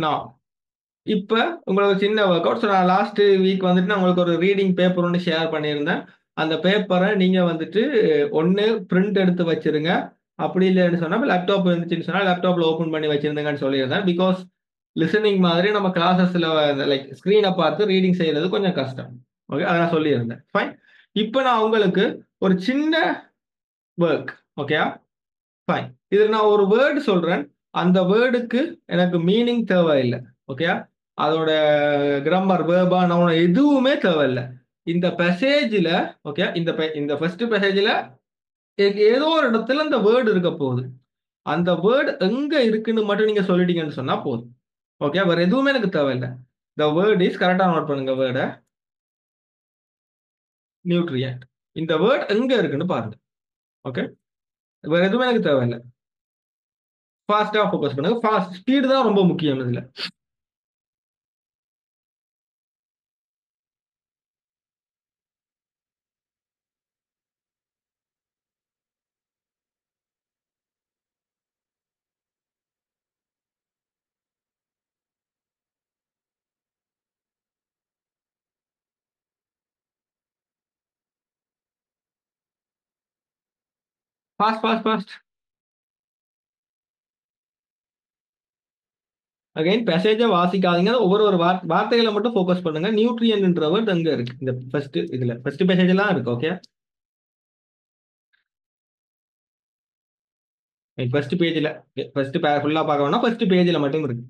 நான் இப்ப உங்களுக்கு சின்ன ஒர்க் அவுட். ஸோ நான் லாஸ்ட் வீக் வந்துட்டு நான் உங்களுக்கு ஒரு ரீடிங் பேப்பர் ஒன்று ஷேர் பண்ணியிருந்தேன். அந்த பேப்பரை நீங்க வந்துட்டு ஒன்று பிரிண்ட் எடுத்து வச்சிருங்க. அப்படி இல்லைன்னு சொன்னா லேப்டாப் இருந்துச்சுன்னு சொன்னா லேப்டாப்ல ஓப்பன் பண்ணி வச்சிருந்தேங்கன்னு சொல்லியிருந்தேன். பிகாஸ் லிசனிங் மாதிரி நம்ம கிளாஸஸ்ல லைக் ஸ்க்ரீனை பார்த்து ரீடிங் செய்யறது கொஞ்சம் கஷ்டம். ஓகே, அதை நான் சொல்லியிருந்தேன். ஃபைன். இப்போ நான் உங்களுக்கு ஒரு சின்ன ஒர்க். Okay fine. இதில் நான் ஒரு வேர்டு சொல்றேன். அந்த வேர்டுக்கு எனக்கு மீனிங் தேவையில்லை. ஓகே, அதோட கிராமர் வேர்பா நான் எதுவுமே தேவையில்லை. இந்த மெசேஜில் ஓகே இந்த ஃபர்ஸ்ட் மெசேஜில் ஏதோ ஒரு இடத்துல அந்த வேர்டு இருக்க போகுது. அந்த வேர்டு எங்க இருக்குன்னு மட்டும் நீங்க சொல்லிட்டீங்கன்னு சொன்னா போதும். ஓகே, வேற எதுவுமே எனக்கு தேவையில்லை. த வேர்ட் இஸ் கரெக்டா நோட் பண்ணுங்க. வேர்டை நியூட்ரியன்ட். இந்த வேர்ட் எங்க இருக்குன்னு பாருங்க. ஓகே, வேற எதுவுமே எனக்கு தேவையில்லை. ஃபாஸ்டா ஃபோக்கஸ் பண்ணுங்க. ஃபாஸ்ட் ஸ்பீடு தான் ரொம்ப முக்கியம் இதுல. Fast fast fast. அகைன் மெசேஜை வாசிக்காதீங்க. ஒவ்வொரு ஒரு வார்த்தைகளை மட்டும் ஃபோக்கஸ் பண்ணுங்க. நியூட்ரியன்ட்ன்ற வேர்ட் அங்க இருக்கு. இந்த ஃபர்ஸ்ட் இதுல ஃபர்ஸ்ட் மெசேஜ் எல்லாம் இருக்கு. ஓகே, ஃபர்ஸ்ட் பேஜ்ல ஃபர்ஸ்ட் ஃபுல்லா பார்க்க வேணா, ஃபர்ஸ்ட் பேஜ்ல மட்டும் இருக்கு.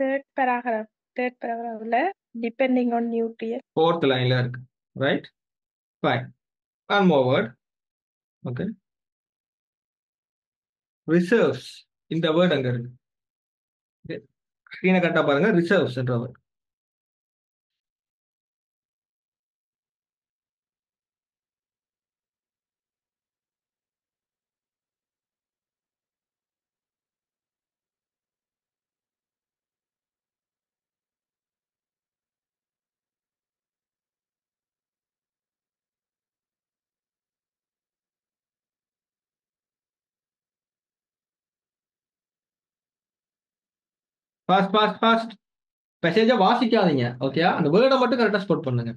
Third paragraph. Third paragraphல depending on nutrient. Fourth லைன்ல இருக்கு. Right fine. One more word. Okay, reserves. இந்த வேர்ட் அங்க இருக்கு. ஸ்க்ரீனை கரெக்டா பாருங்க. ரிசர்வ்ஸ் என்ற வேர்ட். Fast fast fast. மெசேஜை வாசிக்காதீங்க. ஓகே, அந்த வேர்டை மட்டும் கரெக்டா ஸ்போர்ட் பண்ணுங்க.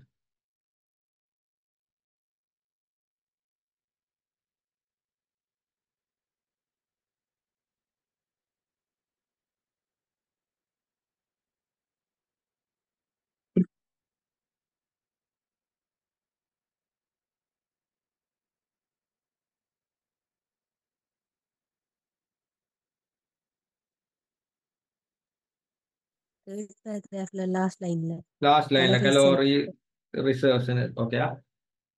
Third paragraphல லாஸ்ட் லைன்ல லாஸ்ட் லைன்ல கலோரி ரிசர்வ்ஸ். ஓகே,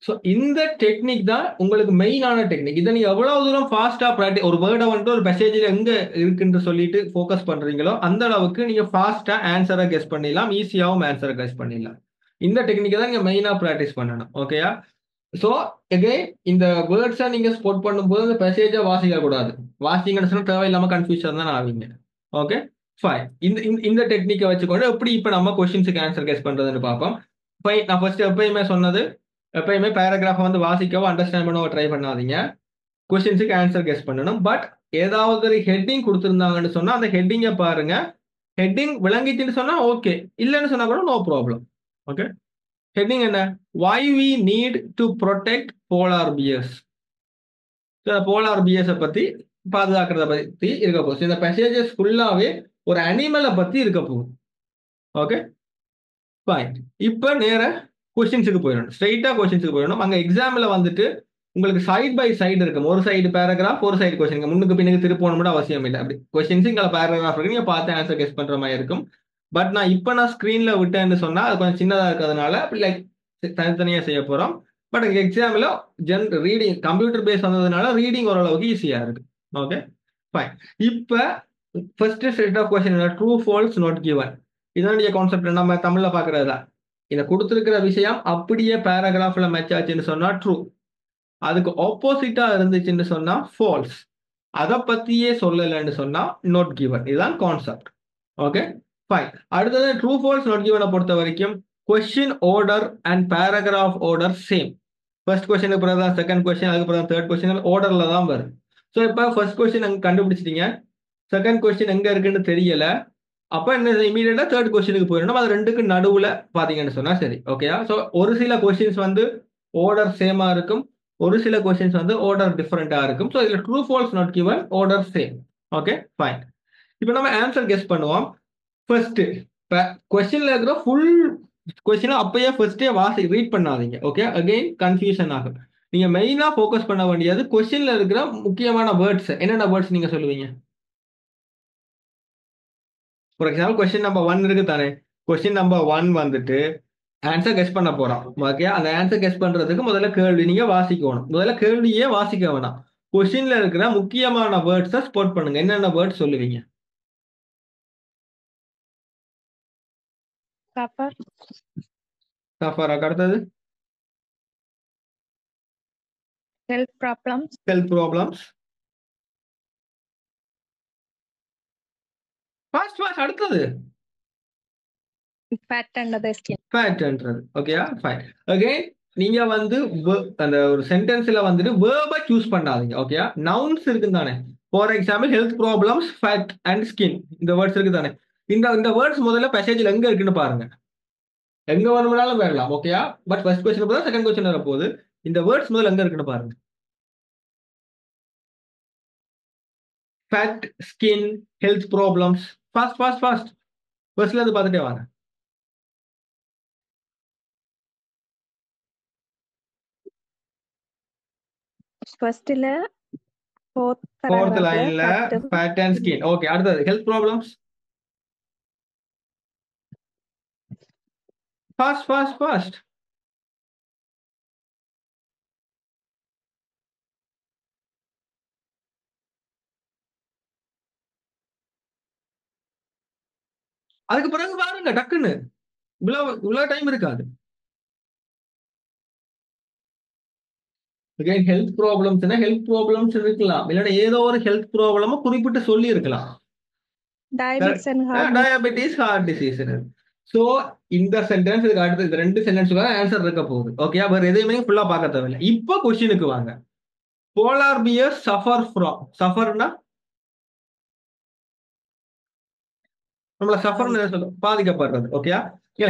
ஸோ இந்த டெக்னிக் தான் உங்களுக்கு மெயினான டெக்னிக். இதை நீங்க எவ்வளவு தூரம் ஃபாஸ்டா ப்ராக்டிஸ், ஒரு வேர்டை வந்துட்டு ஒரு மெசேஜில் எங்க இருக்குன்னு சொல்லிட்டு ஃபோக்கஸ் பண்றீங்களோ அந்த அளவுக்கு நீங்க ஃபாஸ்டா ஆன்சரை கெஸ் பண்ணிடலாம். ஈஸியாகவும் ஆன்சரை கெஸ் பண்ணிடலாம். இந்த டெக்னிக்கை தான் நீங்க மெயினா ப்ராக்டிஸ் பண்ணணும். ஓகேயா? ஸோ எகைன் இந்த வேர்ட்ஸை நீங்க ஸ்போர்ட் பண்ணும்போது அந்த மெசேஜை வாசிக்க கூடாது. வாசிங்கன்னு சொன்னா தேவையில்லாம கன்ஃபியூஷன் தான் ஆவீங்க. Okay fine. இந்த டெக்னிக்கை வச்சுக்கொண்டு எப்படி இப்போ நம்ம கொஸ்டின்ஸுக்கு ஆன்சர் கெஸ் பண்றதுன்னு பார்ப்போம். நான் ஃபர்ஸ்ட் எப்பயுமே சொன்னது, எப்பயுமே பேராகிராஃபை வந்து வாசிக்கவோ அண்டர்ஸ்டாண்ட் பண்ணவோ ட்ரை பண்ணாதீங்க. கொஸ்டின்ஸுக்கு ஆன்சர் கெஸ் பண்ணணும். பட் ஏதாவது ஒரு ஹெட்டிங் கொடுத்துருந்தாங்கன்னு சொன்னா அந்த ஹெட்டிங்கை பாருங்க. ஹெட்டிங் விளங்கிச்சுன்னு சொன்னா ஓகே, இல்லைன்னு சொன்னா கூட நோ ப்ராப்ளம். ஓகே, ஹெட்டிங் என்ன? why we need to protect polar bears. Polar பியர்ஸை பத்தி பாதுகாக்கிறத பத்தி இருக்க போகுது. இந்த மெசேஜஸ் ஃபுல்லாவே ஒரு அனிமலை பத்தி இருக்க போகுது. Okay fine. இப்ப நேர கொஸ்டின்ஸுக்கு போயிடணும். ஸ்ட்ரைட்டா கொஸ்டின்ஸுக்கு போயிடணும். அங்க எக்ஸாம்ல வந்துட்டு உங்களுக்கு சைட் பை சைடு இருக்கும். ஒரு சைடு பேராகிராஃப், ஒரு சைடு கொஸ்டின். முன்னுக்கு பின்னுக்கு திருப்பணும் கூட அவசியம் இல்லை. அப்படி கொஸ்டின்ஸ் இங்கே பேராகிராஃப் இருக்கு, நீங்க பார்த்து ஆன்சர் கெஸ் பண்ற மாதிரி இருக்கும். பட் நான் இப்போ நான் ஸ்க்ரீன்ல விட்டேன்னு சொன்னா அது கொஞ்சம் சின்னதா இருக்கிறதுனால அப்படி லைக் தனித்தனியா செய்ய போறோம். பட் எக்ஸாம்ல ரீடிங் கம்ப்யூட்டர் பேஸ் வந்ததுனால ரீடிங் ஓரளவுக்கு ஈஸியா இருக்கு. Okay fine. இப்ப first set of question true false not given. இதான் கான்செப்ட் நம்ம தமிழ்ல பாக்குறதா. இத கொடுத்திருக்கிற விஷயம் அப்படியே பேராகிராஃப்ல மேட்ச் ஆச்சுன்னு சொன்னா ட்ரூ. அதுக்கு ஆப்போசிட்டா இருந்துச்சுன்னு சொன்னா ஃபால்ஸ். அதை பத்தியே சொல்லலைன்னு சொன்னா நோட் கிவன். இதுதான் கான்செப்ட். Okay fine. அடுத்தது ட்ரூ ஃபால்ஸ் நாட் கிவனை பொறுத்த வரைக்கும் question order and paragraph order same. First கொஸ்டினுக்கு பிறகு தான் செகண்ட் கொஸ்டின், அதுக்கு பிறகு தேர்ட் கொஸ்டின் ஆர்டர்ல தான் வரும். ஸோ இப்போ ஃபர்ஸ்ட் கொஸ்டின் அங்கே கண்டுபிடிச்சிட்டீங்க, செகண்ட் கொஸ்டின் எங்க இருக்குன்னு தெரியல, அப்ப என்ன இமீடியட்டா தேர்ட் கொஸ்டினுக்கு போயிடணும். அது ரெண்டுக்கு நடுவுல பாத்தீங்கன்னு சொன்னா சரி. ஓகேயா? ஸோ ஒரு சில கொஸ்டின்ஸ் வந்து ஆர்டர் சேமா இருக்கும், ஒரு சில கொஸ்டின்ஸ் வந்து ஆர்டர் டிஃபரெண்டா இருக்கும். ஸோ இதுல true false not given, order same. Okay fine. இப்போ நம்ம ஆன்சர் கெஸ் பண்ணுவோம். ஃபர்ஸ்ட் கொஸ்டின்ல இருக்கிற ஃபுல் கொஸ்டின் அப்பயே ஃபர்ஸ்டே ரீட் பண்ணாதீங்க. ஓகே, அகைன் கன்ஃபியூஷன் ஆகும். நீங்க மெயினா ஃபோக்கஸ் பண்ண வேண்டியது கொஸ்டின்ல இருக்கிற முக்கியமான வேர்ட்ஸ். என்னென்ன வேர்ட்ஸ் நீங்க சொல்லுவீங்க? ஃபார் எக்ஸாம்பிள் கொஸ்டின் நம்பர் 1 இருக்கு தானே, கொஸ்டின் நம்பர் 1 வந்துட்டு ஆன்சர் கெஸ் பண்ண போறோம். ஓகே, அந்த ஆன்சர் கெஸ் பண்றதுக்கு முதல்ல கேள்வி நீங்க வாசிக்கணும். முதல்ல கேள்வியே வாசிக்க வேணாம், கொஸ்டின்ல இருக்கிற முக்கியமான வேர்ட்ஸை ஸ்பாட் பண்ணுங்க. என்னென்ன வேர்ட்ஸ் சொல்லுவீங்க? சஃபர், சஃபராக்கு அடுத்தது health problems, health problems. Fast அடுத்தது ஃபேட் அண்ட் அதர் ஸ்கின். ஃபேட்ன்றது. ஓகேயா ஃபைன். அகைன் நீங்க வந்து அந்த ஒரு சென்டென்ஸ்ல வந்துட்டு வேர்பை சூஸ் பண்ணாதீங்க. ஓகேயா, நவுன்ஸ் இருக்கு தானே. For example health problems, fat and skin, இந்த வேர்ட்ஸ் இருக்கு தானே. இந்த வேர்ட்ஸ் முதல்ல பேசேஜ்ல எங்க இருக்குன்னு பாருங்க. எங்க வேணும்னாலும் வரலாம். ஓகேயா, பட் ஃபர்ஸ்ட் கொஸ்டின் போது செகண்ட் கொஸ்டின் வர போகுது. இந்த வேர்ட்ஸ் முதல்ல எங்க இருக்குன்னு பாருங்க. Fat, skin, health problems. Fast ஃபர்ஸ்ட்ல இருந்து பார்த்துட்டே வாங்க. ஃபர்ஸ்ட்ல ஃபோர்த் ஃபோர்த் பேராகிராஃப்ல லைன்ல ஃபேட் அண்ட் ஸ்கின். ஓகே, அடுத்தது ஹெல்த் ப்ராப்ளம்ஸ். ஃபாஸ்ட் அதுக்கு பிறகு பாருங்க டக்குன்னு. இவ்வளவு டைம் இருக்காது. ஹெல்த் ப்ராப்ளம்ஸ்னா ஹெல்த் ப்ராப்ளம்ஸ் இருக்கலாம், இல்லைன்னா ஏதோ ஒரு ஹெல்த் ப்ராப்ளம குறிப்பிட்டு சொல்லி இருக்கலாம். Diabetes and heart diabetes, heart disease. So இந்த சென்டென்ஸ் இதுக்கு அடுத்து இந்த ரெண்டு சென்டென்ஸுக்கு ஆன்சர் இருக்க போகுது. ஓகே, வேற எதையுமே ஃபுல்லா பார்க்க தேவையில்லை. இப்போ கொஸ்டினுக்கு வாங்க. Polar bear suffer from. சஃபர்னா நம்மள சஃபர்னு சொல்லும், பாதிக்கப்படுறது. ஓகே,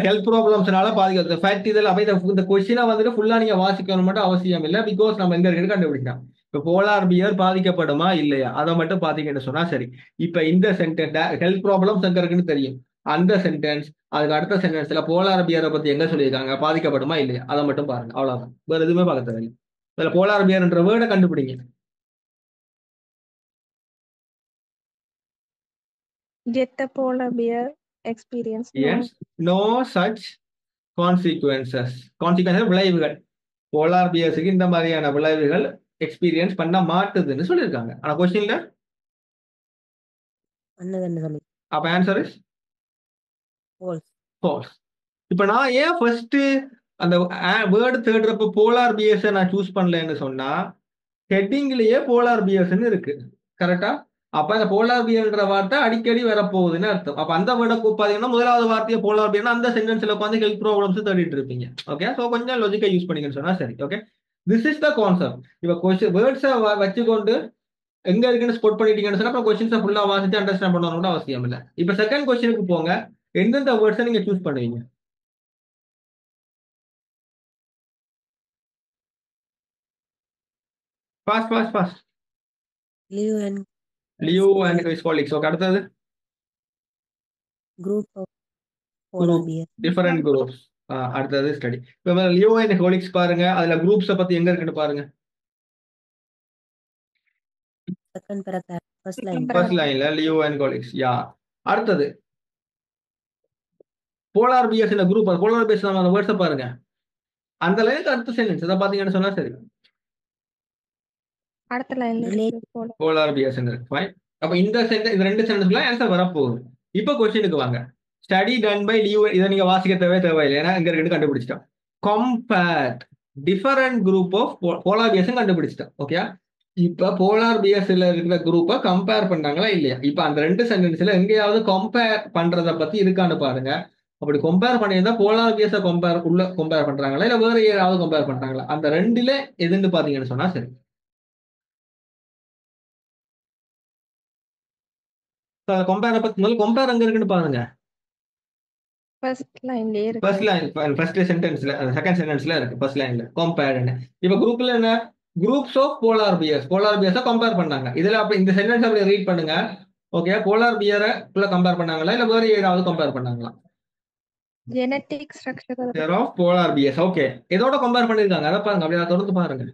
ஹெல்த் ப்ராப்ளம்ஸ்னால பாதிக்கிறது. ஃபேக்ட் இதெல்லாம் இந்த கொஸ்டினை வந்துட்டு ஃபுல்லா நீங்க வாசிக்கணும் மட்டும் அவசியம் இல்லை, பிகாஸ் நம்ம எங்க இருக்கு கண்டுபிடிக்கலாம். இப்போ போலார் பியர் பாதிக்கப்படுமா இல்லையா அதை மட்டும் பாத்தீங்கன்னு சொன்னா சரி. இப்ப இந்த சென்டென்ஸ் ஹெல்த் ப்ராப்ளம்ஸ் எங்க இருக்குன்னு தெரியும், அந்த சென்டென்ஸ் அதுக்கு அடுத்த சென்டென்ஸ்ல போலார் பியரை பத்தி எங்க சொல்லியிருக்காங்க, பாதிக்கப்படுமா இல்லையா அதை மட்டும் பாருங்க. அவ்வளவுதான், வேற எதுவுமே பார்க்க தேவையில்லை. அதுல போலார் பியர்ன்ற வேர்டை கண்டுபிடிங்க. get the polar bear experience no such consequences. விளைவுகள். போலார் பியர்ஸுக்கு இந்த மாதிரியான விளைவுகள் எக்ஸ்பீரியன்ஸ் பண்ண மாட்டுதுன்னு சொல்லியிருக்காங்க. ஆனா கொஸ்டின்ல அப்ப ஆன்சர் இஸ் ஃபால்ஸ். இப்ப நான் ஏன் ஃபர்ஸ்ட் அந்த வேர்டு தேடுறப்ப போலார் பியர்ஸ் நான் சூஸ் பண்ணலன்னு சொன்னா, ஹெட்டிங்லயே போலார் பியர்ஸ்ன்னு இருக்கு. கரெக்டா? அப்ப அந்த போலார் பியர்ன்ற வார்த்தை அடிக்கடி வரப்போகுதுன்னு அர்த்தம். அப்ப அந்த வேர்டை பாத்தீங்கன்னா முதலாவது வார்த்தையை போலார் பியர்னா அந்த சென்டென்ஸ்ல உட்காந்து ஹெல்த் ப்ராப்ளம்ஸ் தேடிட்டு இருப்பீங்க. ஓகே, சோ கொஞ்சம் லாஜிக்கா யூஸ் பண்ணீங்கன்னு சொன்னா சரி. Okay, this is the concept. இப்ப கொஸ்டின் வேர்ட்ஸை வச்சுக்கொண்டு எங்க இருக்குன்னு ஸ்பாட் பண்ணிட்டீங்கன்னு சொன்னா அப்புறம் கொஸ்டின்ஸை ஃபுல்லா வாசிச்சு அண்டர்ஸ்டாண்ட் பண்ணணும் கூட அவசியம் இல்லை. இப்ப செகண்ட் கொஸ்டினுக்கு போங்க. எந்தெந்த வேர்ட்ஸை நீங்க சூஸ் பண்ணுவீங்க? Fast. Leo and his colleagues. Okay, அடுத்தது டிஃபரெண்ட் குரூப்ஸ். அடுத்தது ஸ்டடி. இப்போ லியோ அண்ட் ஹோலிக்ஸ் பாருங்க, அதுல குரூப்ஸை பத்தி எங்க இருக்குன்னு பாருங்க. ஃபர்ஸ்ட் லைன்ல லியோ அண்ட் காலீக்ஸ். யா, அடுத்தது போலார் பியர்ஸ் இந்த குரூப். போலார் பியர்ஸ் அந்த வேர்ட்ஸை பாருங்க. அந்த லைனுக்கு அடுத்த சென்டென்ஸ் இதை பாத்தீங்கன்னு சொன்னா சரி. அடுத்த லைன்ல போலார் பியர்ஸ் இருக்கு. ஃபைன். அப்ப இந்த ரெண்டு சென்டென்ஸ்ல ஆன்சர் வரப்போகுது. இப்போ கொஸ்டினுக்கு வாங்க. ஸ்டடி டன் பை லியூ, இதை நீங்க வாசிக்க தேவையில்லை, ஏன்னா இங்க இருக்கு கண்டுபிடிச்சிட்டோம். Compare different group of polar bears கண்டுபிடிச்சிட்டோம். ஓகே, இப்ப போலார் பியர்ஸ்ல இருக்கிற குரூப்பை கம்பேர் பண்ணாங்களா இல்லையா? இப்ப அந்த ரெண்டு சென்டென்ஸ்ல எங்கேயாவது கம்பேர் பண்றத பத்தி இருக்கான்னு பாருங்க. அப்படி கம்பேர் பண்ணியிருந்தா போலார் பியர்ஸை கம்பேர் பண்றாங்களா இல்ல வேற ஏதாவது கம்பேர் பண்றாங்களா? அந்த ரெண்டுல எதுன்னு பாத்தீங்கன்னு சொன்னா சரி. கம்பேர் பத்தி முதல்ல கம்பேர் எங்க இருக்குன்னு பாருங்க. ஃபர்ஸ்ட் லைன்லயே ஃபர்ஸ்ட் இருக்கு. லைன், ஃபர்ஸ்ட் சென்டென்ஸ்ல, செகண்ட் சென்டென்ஸ்ல இருக்கு. ஃபர்ஸ்ட் லைன்ல கம்பேர். இப்ப குரூப்ல என்ன, groups of polar bears compare பண்ணாங்க. இதுல அப்படி இந்த சென்டென்ஸ் அப்படி ரீட் பண்ணுங்க. ஓகே, போலார் பியரை கம்பேர் பண்ணாங்களா இல்ல வேற ஏதாவது கம்பேர் பண்ணாங்களா? Genetic structure there of polar bears. Okay, இதோட கம்பேர் பண்ணிருக்காங்க, அதை பாருங்க, அப்படியே தொடர்ந்து பாருங்க.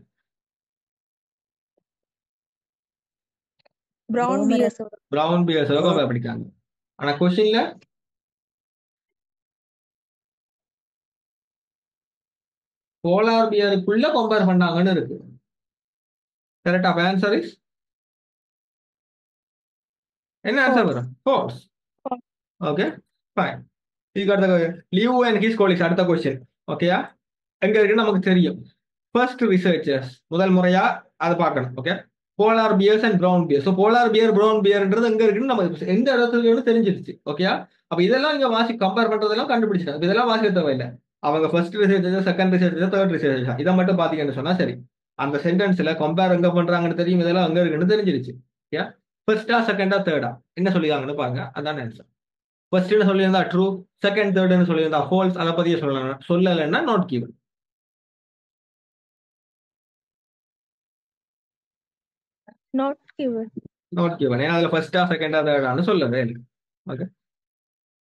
பிரவுன் பியர்ஸ் பிரவுன் பியர்ஸோட கம்பேர் பண்ணிருக்காங்க. ஆனா கொஸ்டின்ல போலார் பியருக்குள்ள கம்பேர் பண்ணாங்கன்னு இருக்கு. கரெக்ட் ஆஃப் ஆன்சர் இஸ் என்ன ஆன்சர் வரும்? ஃபால்ஸ். Okay, fine. இதுக்கு அடுத்த லியூ அண்ட் ஹிஸ் கோலிக்ஸ், அடுத்த கொஸ்டின். ஓகேயா, எங்க இருக்குன்னு நமக்கு தெரியும். ஃபர்ஸ்ட் ரிசர்ச்சர்ஸ், முதல் முறையா அதை பார்க்கணும். Okay, polar bears and brown bear. So polar bear brown பியர்ன்றது எங்க இருக்குன்னு நமக்கு எந்த இடத்துல இருக்குன்னு தெரிஞ்சிருச்சு. ஓகேயா, அப்ப இதெல்லாம் இங்க கம்பேர் பண்றதெல்லாம் கண்டுபிடிச்சிட்டாங்க. இதெல்லாம் வாசிக்க தேவையில்லை. அவங்க first researcher, second researcher, third researcher, இதை மட்டும் பாத்தீங்கன்னு சொன்னா சரி. அந்த சென்டென்ஸ்ல கம்பேர் எங்க பண்றாங்கன்னு தெரியும், இதெல்லாம் அங்க இருக்குன்னு தெரிஞ்சிருச்சு. ஓகே, ஃபர்ஸ்டா செகண்டா தேர்டா என்ன சொல்லிருக்காங்கன்னு பாருங்க. அதான் ஆன்சர். ஃபர்ஸ்ட் சொல்லியிருந்தா ட்ரூ, செகண்ட் தேர்ட்னு சொல்லியிருந்தா ஃபால்ஸ். அதை பத்தியே சொல்லலைன்னா not given. Not given. Not given, ஏன்னா அதுல ஃபர்ஸ்டா செகண்டா தேர்டான்னு சொல்லவே இல்லை. Okay,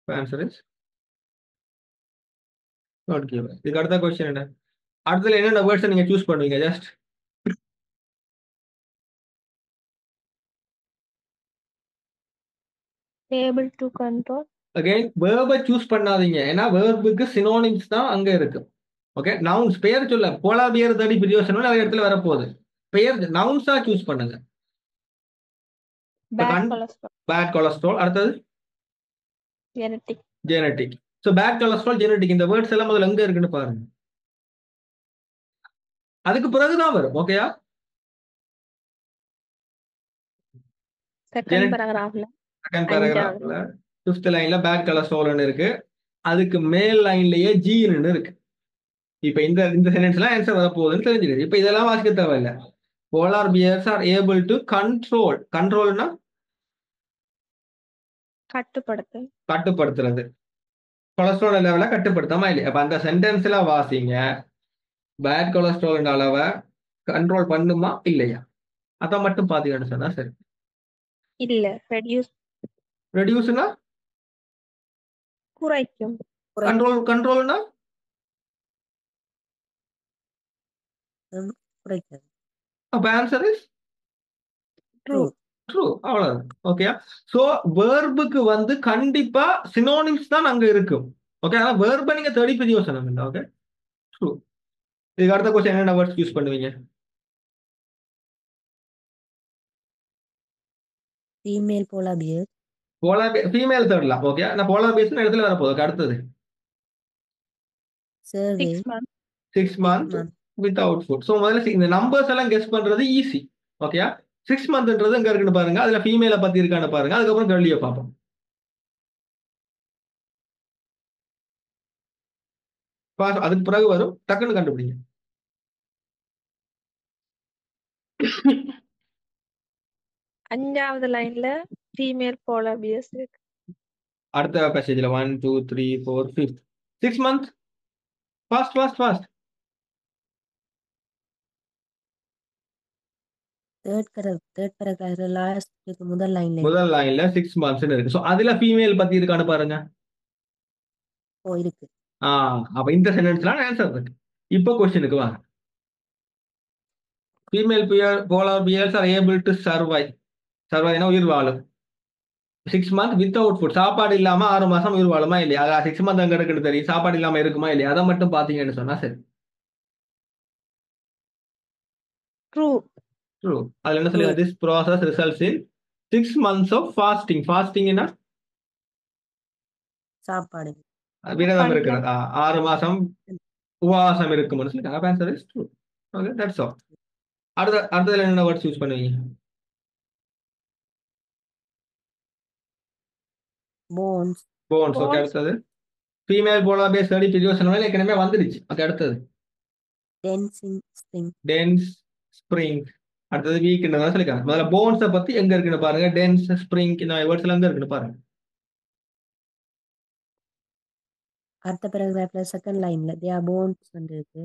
answer is not given. இதுக்கு அடுத்த கொஸ்டின் என்ன, அடுத்ததுல என்னென்ன வேர்ட்ஸ் நீங்க சூஸ் பண்ணுவீங்க? Just able to control. Again வேர்பை சூஸ் பண்ணாதீங்க, ஏன்னா வேர்புக்கு சினோனிம்ஸ் தான் அங்க இருக்கு. ஓகே, நவுன்ஸ், பெயர் சொல்ல. போலார் பியர் தேடி பிரியோசனம் நிறைய இடத்துல வரப்போகுது. பெயர் நவுன்ஸா சூஸ் பண்ணுங்க. Bad cholesterol. Bad cholesterol. அடுத்தது genetic. Genetic. So bad cholesterol, genetic, இந்த வேர்ட்ஸ் எல்லாம் முதல்ல எங்க இருக்குன்னு பாருங்க. அதுக்கு பிறகுதான் வரும். ஓகேயா, செகண்ட் பேராகிராஃப்ல, செகண்ட் பேராகிராஃப்ல ஃபிஃப்த் லைன்ல பேட் கொலஸ்ட்ரால்னு இருக்கு. அதுக்கு மேல் லைன்லயே ஜீன்னு இருக்கு. இப்ப இந்த சென்டென்ஸ்ல ஆன்சர் வரப்போகுதுன்னு தெரிஞ்சிருக்கு. இப்ப இதெல்லாம் வாசிக்க தேவையில்லை. Polar bears are able to control. கண்ட்ரோல்னா கட்டுப்படுத்துறது. கொலஸ்ட்ரால் லெவலை கட்டுப்படுத்தாம இல்லையா? அப்ப அந்த சென்டென்ஸ்ல வாசிங்க, பேட் கொலஸ்ட்ரால் அளவை கண்ட்ரோல் பண்ணுமா இல்லையா? அதை மட்டும் பாத்தீங்கன்னு சொன்னா சரி. இல்ல, ரெடியூஸ். ரெடியூஸ்னா குறைக்கும். கண்ட்ரோல்னா குறைக்கிறது. அப்ப ஆன்சர் இஸ் ட்ரூ. ட்ரூ. அவ்வளவுதான். ஓகே, சோ வேர்புக்கு வந்து கண்டிப்பா சினோனிம்ஸ் தான் அங்க இருக்கும். ஓகே, ஆனா வேர்பை நீங்க தேடி பிரியோசனம் இல்லை. Okay, true. இதுக்கு அடுத்த கொஸ்டின் என்னென்ன வேர்ட்ஸ் யூஸ் பண்ணுவீங்க? Female polar bear. ஃபீமேல் தேடலாம். ஓகே, நான் போலார் பியர்ஸ் இடத்துல வரப்போகுது. அடுத்தது survey. 6 months without food. So முதல்ல இந்த நம்பர்ஸ் எல்லாம் கெஸ் பண்றது ஈஸி. ஓகே, 6 monthன்றது எங்க இருக்குன்னு பாருங்க. அதுல ஃபீமேலை பத்தி இருக்கான்னு பாருங்க. அதுக்கப்புறம் கேள்வியை பார்ப்போம். அதுக்கு பிறகு வரும், டக்குன்னு கண்டுபிடிங்க. அஞ்சாவது லைன்ல ஃபீமேல் போலார் பியர்ஸ் இருக்கு. அடுத்த பேசேஜ்ல 1 2 3 4 5 6 months. ஃபாஸ்ட். தேர்ட் பேராகிராஃப்ல லாஸ்ட் முதல் லைன்ல 6 months இருக்கு. சோ அதுல ஃபீமேல் பத்தி இருக்கான்னு பாருங்க. இருக்கு. அப்ப இந்த சென்டென்ஸ்லாம் ஆன்சர் இருக்கு. இப்போ क्वेश्चनக்கு வாங்க. Female polar bears are able to சர்வைனா உயிர் வாழும். 6 months வித்அவுட் ஃபுட், சாப்பாடு இல்லாம 6 மாசம் உயிர் வாழுமா இல்லையா? 6 months அங்க இருக்குன்னு தெரியும், சாப்பாடு இல்லாம இருக்குமா இல்லையா? அதை மட்டும் பாத்தீங்கன்னு சொன்னா சரி. ட்ரூ. அதுல என்ன சொல்லுங்க? This process results in 6 months of fasting. ஃபாஸ்டிங்னா சாப்பாடு. விரதம் பண்ற இருக்கிறது 6 மாசம் உபவாசம் இருக்கும்னு சொல்லிட்டாங்க. அப்ப answer is true. Okay, that's all. அடுத்ததுல என்ன வேர்ட் சூஸ் பண்ணுவீங்க? போன்ஸ். போன்ஸ். ஓகே, bones அடுத்தது ஃபீமேல் போலா பேஸ் ஸ்டடி பிரியோசன் ஏற்கனவே வந்துடுச்சு. ஓகே, அடுத்தது டென்சிங் ஸ்ப்ரிங். Tense spring. அடுத்தது வீக்ன்றதா சொல்லிருக்காங்க. முதல்ல போன்ஸை பத்தி எங்க இருக்குன்னு பாருங்க. டென்ஸ் ஸ்ப்ரிங் இந்த வேர்ட்ஸ் எல்லாம் எங்க இருக்குன்னு பாருங்க. அடுத்த பேராகிராஃப்ல செகண்ட் லைன்ல தேர் போன்ஸ் இருக்கு.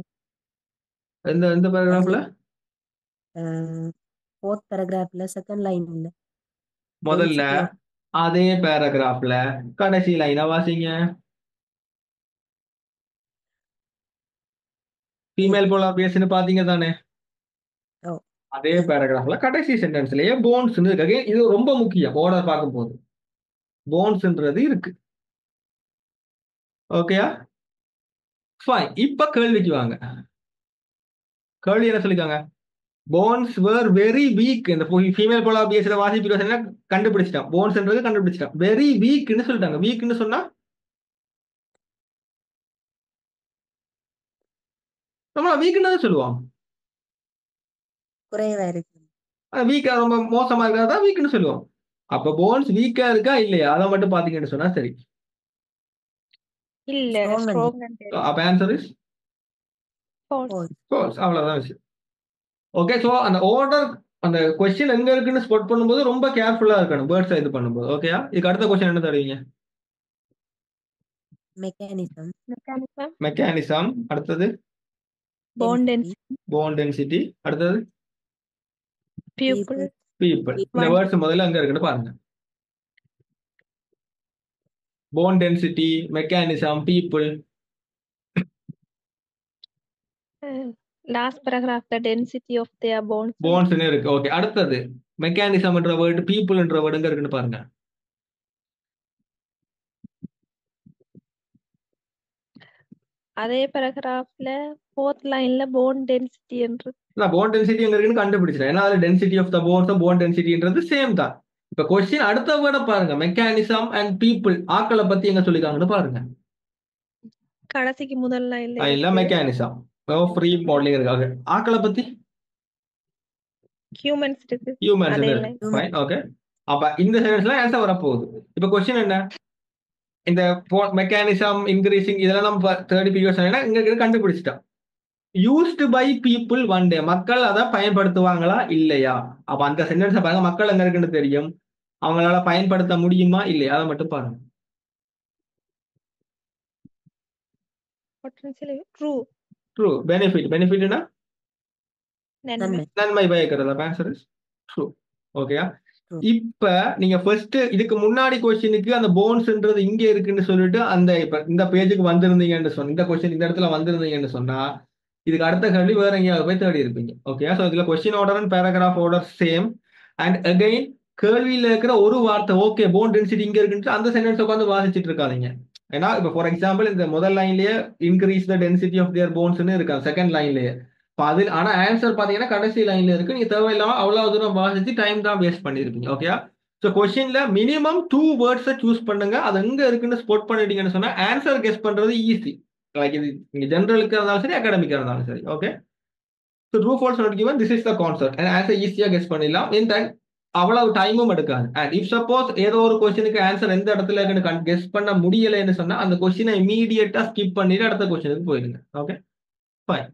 எந்த பேராகிராஃப்ல? ஃபோர்த் பேராகிராஃப்ல செகண்ட் லைன்ல முதல்ல டென்சிட்டி ஆஃப் அதே பேராகிராஃப்ல கடைசி லைனா வாசிங்க. ஃபீமேல் போலா பேஸ்னு பாத்தீங்க தானே? ஓ அதே பேராகிராஃப்ல கடைசி சென்டென்ஸ்லயே போன்ஸ் இருக்கு. இது ரொம்ப முக்கியம் ஆர்டர் பார்க்கும் போது. போன்ஸ்ன்றது இருக்கு. ஓகேயா? ஃபைன். இப்ப கேள்விக்கு வாங்க. கேள்வி என்ன சொல்லிருக்காங்க? Bones were very weak. இந்த ஃபீமேல் போலா பேஸ்ல வாசிப்பு கண்டுபிடிச்சிட்டான். போன்ஸ்ன்றது கண்டுபிடிச்சிட்டான். வெரி வீக்னு சொல்லிட்டாங்க. வீக்னு சொன்னா நம்ம வீக்னு சொல்லுவோம். குறைவா இருக்கு. வீக்கா ரொம்ப மோசமா இருக்கிறதா வீக்னு சொல்லுவோம். அப்ப போன்ஸ் வீக்கா இருக்கா இல்லையா அதை மட்டும் பாத்தீங்கன்னு சொன்னா சரி. இல்ல ஸ்ட்ராங் அண்ட் ஸ்ட்ராங் அண்ட் அப்ப answer is false. Folds. false. அவ்வளவுதான் விஷயம். ஓகே, ஸோ அந்த ஆர்டர் அந்த கொஸ்டின் எங்க இருக்குன்னு ஸ்பாட் பண்ணும்போது ரொம்ப கேர்ஃபுல்லா இருக்கணும் வேர்ட்ஸ் இது பண்ணும்போது. ஓகேயா? இதுக்கு அடுத்த கொஸ்டின் என்ன தருவீங்க? மெக்கானிசம். mechanism mechanism. அடுத்தது bone density. density phone density. அடுத்தது pupil பீப்புள். இந்த one வேர்ட்ஸ் முதல்ல எங்க இருக்குன்னு பாருங்க. Phone density, mechanism, people. last paragraph the density of their bones போன்ஸ்னு இருக்கு. ஓகே, அடுத்தது மெக்கானிசம் என்ற வேர்டு, பீப்புள் என்ற வேர்டு எங்க இருக்குன்னு பாருங்க. அதே paragraphல fourth lineல bone density என்று போன் டென்சிட்டி எங்க இருக்குன்னு கண்டுபிடிச்சிட்டேன். ஏன்னா அது டென்சிட்டி ஆஃப் த போன்ஸும் போன் டென்சிட்டின்றது சேம் தான். இப்ப கொஸ்டின் அடுத்த வேர்ட பாருங்க. மெக்கானிசம் அண்ட் பீப்புள் ஆக்களை பத்தி எங்க சொல்லிருக்காங்கன்னு பாருங்க. கடைசிக்கு முதல் லைன்ல இல்ல இருக்கு மெக்கானிசம் ஃப்ரீ மாடலிங் இருக்காங்க. ஆக்களை பத்தி humans இருக்கு ஹியூமன்ஸ் அதே இருக்கு. line fine. ஓகே, அப்ப இந்த சென்டென்ஸ்ல ஆன்சர் வரப்போகுது. இப்ப கொஸ்டின் என்ன? இந்த மெக்கானிசம் இன்க்ரீசிங் இதெல்லாம் நம்ம தேர்ட் பீரியட் இங்க கண்டுபிடிச்சிட்டோம். Used by people one day. மக்கள் அதை பயன்படுத்துவாங்களா இல்லையா? அப்ப அந்த சென்டென்ஸை பாருங்க. மக்கள் எங்க இருக்குன்னு தெரியும். அவங்களால பயன்படுத்த முடியுமா இல்லையா அதை மட்டும் பாருங்க. potentially true true. பெனிஃபிட்னா நன்மை நன்மை. நன்மை பயக்கிறது. Answer is true. ஓகேயா? True. இப்ப நீங்க ஃபர்ஸ்ட் இதுக்கு முன்னாடி கொஸ்டினுக்கு அந்த போன்ஸ்ன்றது இங்க இருக்குன்னு சொல்லிட்டு அந்த இப்ப இந்த பேஜுக்கு வந்திருந்தீங்கன்னு சொன்ன இந்த கொஸ்டின் இந்த இடத்துல வந்திருந்தீங்கன்னு சொன்னா இதுக்கு அடுத்த கேள்வி வேற எங்கேயாவது போய் தேடி இருப்பீங்க. ஓகே, ஸோ இதுல question order and paragraph order same. And again கேள்வியில இருக்கிற ஒரு வார்த்தை ஓகே போன் டென்சிட்டி இங்க இருக்குன்னு அந்த சென்டென்ஸ் உட்காந்து வாசிச்சுட்டு இருக்காதீங்க. ஏன்னா இப்போ ஃபார் எக்ஸாம்பிள் இந்த முதல் லைன்லயே increase the density of their போன்ஸ்னு இருக்காங்க செகண்ட் லைன்லயே. அதில் ஆனா ஆன்சர் பாத்தீங்கன்னா கடைசி லைன்ல இருக்கு. நீங்க தேவையில்லாம அவ்வளவு தூரம் வாசிச்சு டைம் தான் வேஸ்ட் பண்ணிருப்பீங்க. ஓகே, ஸோ கொஸ்டின்ல மினிமம் 2 வேர்ட்ஸை சூஸ் பண்ணுங்க. அது எங்க இருக்குன்னு ஸ்பாட் பண்ணிட்டீங்கன்னு சொன்னா ஆன்சர் கெஸ் பண்றது ஈஸி. லைக் இது நீங்க ஜெனரலுக்கு இருந்தாலும் சரி அகாடமிக்கா இருந்தாலும் சரி. Okay, so true false not given, this is the concept. And answer ஈஸியா கெஸ் பண்ணிடலாம். இந்த அவ்வளவு டைமும் எடுக்காது. அண்ட் இஃப் சப்போஸ் ஏதோ ஒரு கொஸ்டினுக்கு ஆன்சர் எந்த இடத்துல இருக்குன்னு கெஸ் பண்ண முடியலைன்னு சொன்னா அந்த கொஸ்டினை இமீடியட்டா ஸ்கிப் பண்ணிட்டு அடுத்த கொஸ்டினுக்கு போயிடுங்க. Okay, fine.